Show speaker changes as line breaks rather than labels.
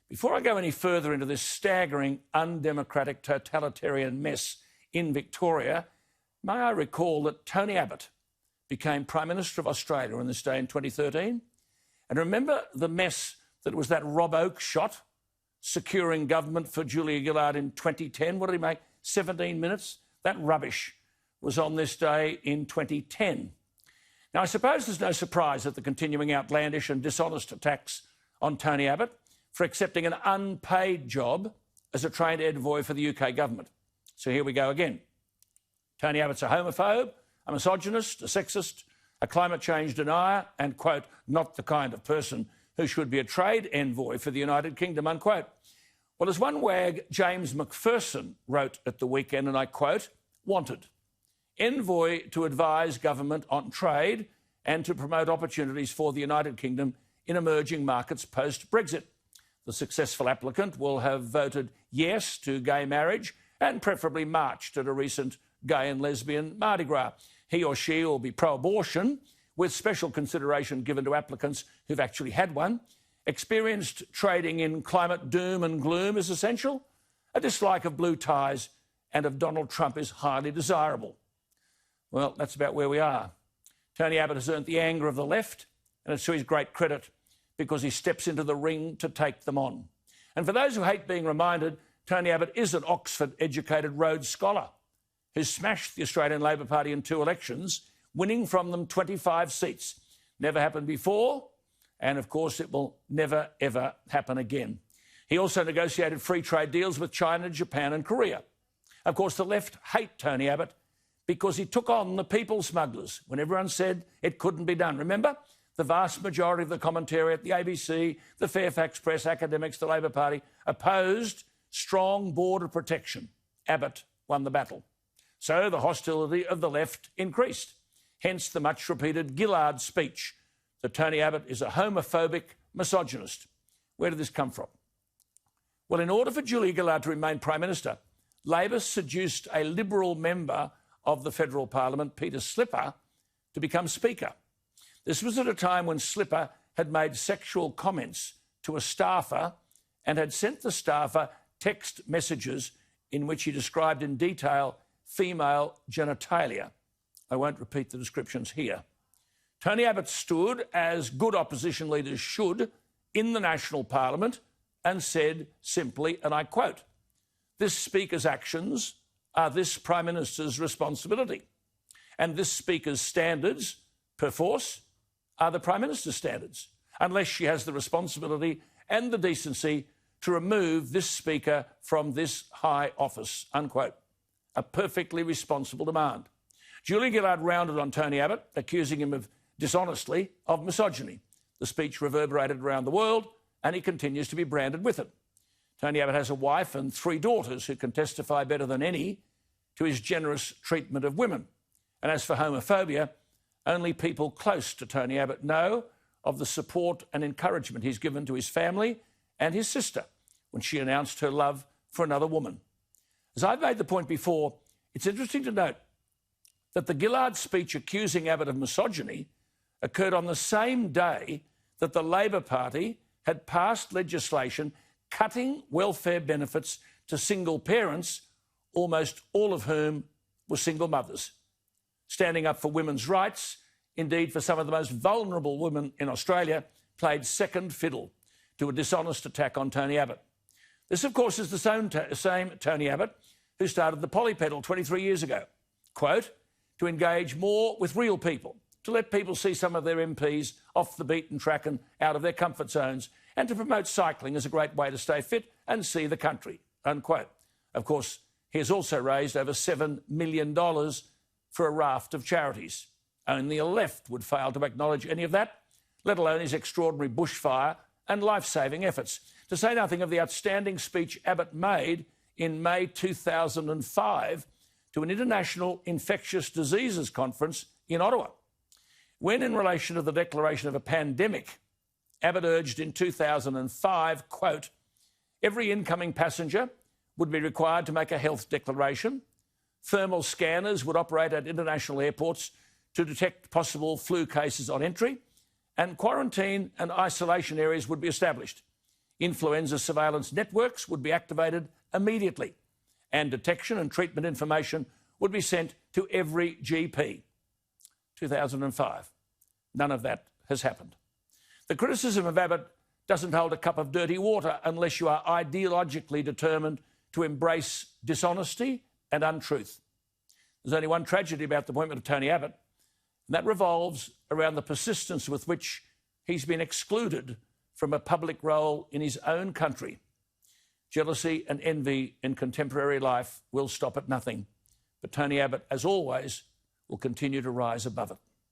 Before I go any further into this staggering, undemocratic, totalitarian mess in Victoria, may I recall that Tony Abbott became Prime Minister of Australia on this day in 2013? And remember the mess that was that Rob Oak shot securing government for Julia Gillard in 2010? What did he make? 17 minutes? That rubbish was on this day in 2010. Now, I suppose there's no surprise at the continuing outlandish and dishonest attacks on Tony Abbott for accepting an unpaid job as a trade envoy for the UK government. So here we go again. Tony Abbott's a homophobe, a misogynist, a sexist, a climate change denier, and, quote, not the kind of person who should be a trade envoy for the United Kingdom, unquote. Well, as one wag, James McPherson, wrote at the weekend, and I quote, wanted envoy to advise government on trade and to promote opportunities for the United Kingdom in emerging markets post-Brexit. The successful applicant will have voted yes to gay marriage and preferably marched at a recent gay and lesbian Mardi Gras. He or she will be pro-abortion, with special consideration given to applicants who've actually had one. Experienced trading in climate doom and gloom is essential. A dislike of blue ties and of Donald Trump is highly desirable. Well, that's about where we are. Tony Abbott has earned the anger of the left, and it's to his great credit because he steps into the ring to take them on. And for those who hate being reminded, Tony Abbott is an Oxford-educated Rhodes Scholar who smashed the Australian Labor Party in 2 elections, winning from them 25 seats. Never happened before, and of course it will never, ever happen again. He also negotiated free trade deals with China, Japan and Korea. Of course, the left hate Tony Abbott because he took on the people smugglers when everyone said it couldn't be done. Remember? The vast majority of the commentariat, the ABC, the Fairfax Press, academics, the Labor Party, opposed strong border protection. Abbott won the battle. So the hostility of the left increased. Hence the much-repeated Gillard speech that Tony Abbott is a homophobic misogynist. Where did this come from? Well, in order for Julia Gillard to remain Prime Minister, Labor seduced a Liberal member of the federal parliament, Peter Slipper, to become Speaker. This was at a time when Slipper had made sexual comments to a staffer and had sent the staffer text messages in which he described in detail female genitalia. I won't repeat the descriptions here. Tony Abbott stood, as good opposition leaders should, in the national parliament and said simply, and I quote, "This Speaker's actions are this Prime Minister's responsibility, and this Speaker's standards, perforce, are the Prime Minister's standards, unless she has the responsibility and the decency to remove this Speaker from this high office," unquote. A perfectly responsible demand. Julia Gillard rounded on Tony Abbott, accusing him of dishonestly of misogyny. The speech reverberated around the world, and he continues to be branded with it. Tony Abbott has a wife and 3 daughters who can testify better than any to his generous treatment of women. And as for homophobia, only people close to Tony Abbott know of the support and encouragement he's given to his family and his sister when she announced her love for another woman. As I've made the point before, it's interesting to note that the Gillard speech accusing Abbott of misogyny occurred on the same day that the Labor Party had passed legislation cutting welfare benefits to single parents, almost all of whom were single mothers. Standing up for women's rights, indeed for some of the most vulnerable women in Australia, played second fiddle to a dishonest attack on Tony Abbott. This, of course, is the same Tony Abbott who started the Polypedal 23 years ago, quote, to engage more with real people, to let people see some of their MPs off the beaten track and out of their comfort zones, and to promote cycling as a great way to stay fit and see the country, unquote. Of course, he has also raised over $7 million for a raft of charities. Only a left would fail to acknowledge any of that, let alone his extraordinary bushfire and life-saving efforts, to say nothing of the outstanding speech Abbott made in May 2005 to an international infectious diseases conference in Ottawa, when, in relation to the declaration of a pandemic, Abbott urged in 2005, quote, every incoming passenger would be required to make a health declaration, thermal scanners would operate at international airports to detect possible flu cases on entry, and quarantine and isolation areas would be established. Influenza surveillance networks would be activated immediately, and detection and treatment information would be sent to every GP. 2005. None of that has happened. The criticism of Abbott doesn't hold a cup of dirty water unless you are ideologically determined to embrace dishonesty and untruth. There's only one tragedy about the appointment of Tony Abbott, and that revolves around the persistence with which he's been excluded from a public role in his own country. Jealousy and envy in contemporary life will stop at nothing, but Tony Abbott, as always, will continue to rise above it.